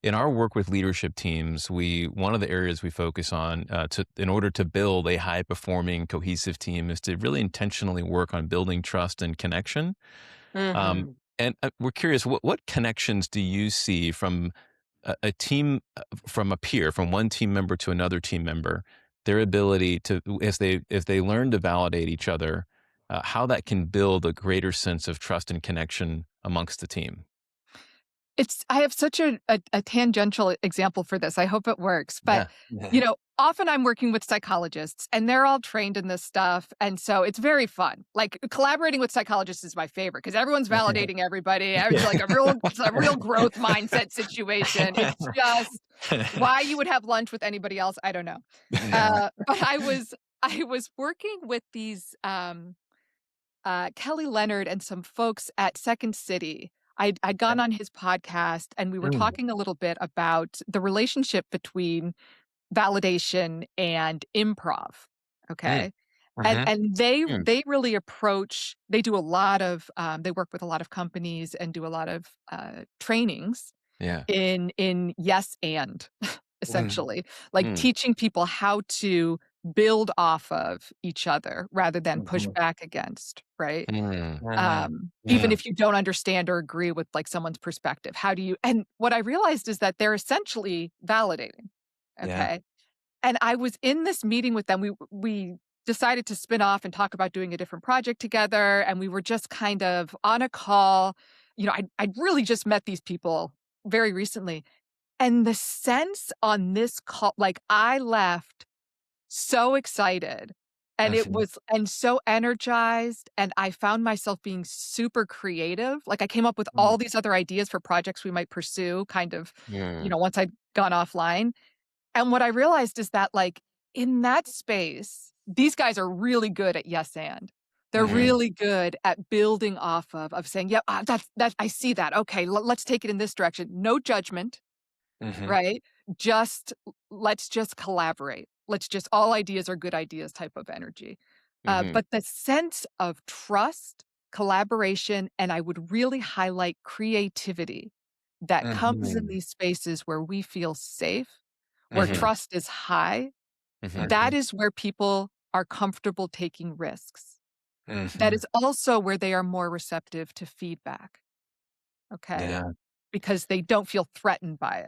In our work with leadership teams, one of the areas we focus on in order to build a high performing, cohesive team is to really intentionally work on building trust and connection. Um, Mhm. and we're curious, what connections do you see from a team, from a peer, from one team member to another team member, their ability to, if they learn to validate each other, how that can build a greater sense of trust and connection amongst the team? I have such a tangential example for this, I hope it works, but, Yeah. often I'm working with psychologists, and they're all trained in this stuff, and so it's very fun. Like, collaborating with psychologists is my favorite because everyone's validating everybody, it's like it's a real growth mindset situation. It's just why you would have lunch with anybody else, I don't know. Yeah. But I was working with these, Kelly Leonard and some folks at Second City. I'd gone on his podcast, and we were Mm, talking a little bit about the relationship between validation and improv, mm, okay? mhm, And mm, they really approach they do a lot of, they work with a lot of companies and do a lot of, trainings yeah. in yes and, Mm, essentially, like mm, teaching people how to build off of each other rather than push mhm, back against, right? mhm, Even yeah, if you don't understand or agree with, like, someone's perspective, how do you and what I realized is that they're essentially validating, yeah. okay? And I was in this meeting with them, we decided to spin off and talk about doing a different project together, and we were just kind of on a call. I'd really just met these people very recently, and the sense on this call like, I left so excited, and it Mhm, was and so energized, and I found myself being super creative, like, I came up with mm, all these other ideas for projects we might pursue kind of, mm, once I'd gone offline, and what I realized is that, like, in that space, these guys are really good at yes and. They're mhm, really good at building off of saying, "Yep, that's I see that. Okay, let's take it in this direction." No judgment, mhm, right? Just let's just collaborate. Let's just all ideas are good ideas type of energy. mhm, But the sense of trust, collaboration, and I would really highlight creativity that comes in mhm, these spaces where we feel safe, where mhm, trust is high, mhm, that is where people are comfortable taking risks. That mhm. is also where they are more receptive to feedback, okay? Yeah, Because they don't feel threatened by it.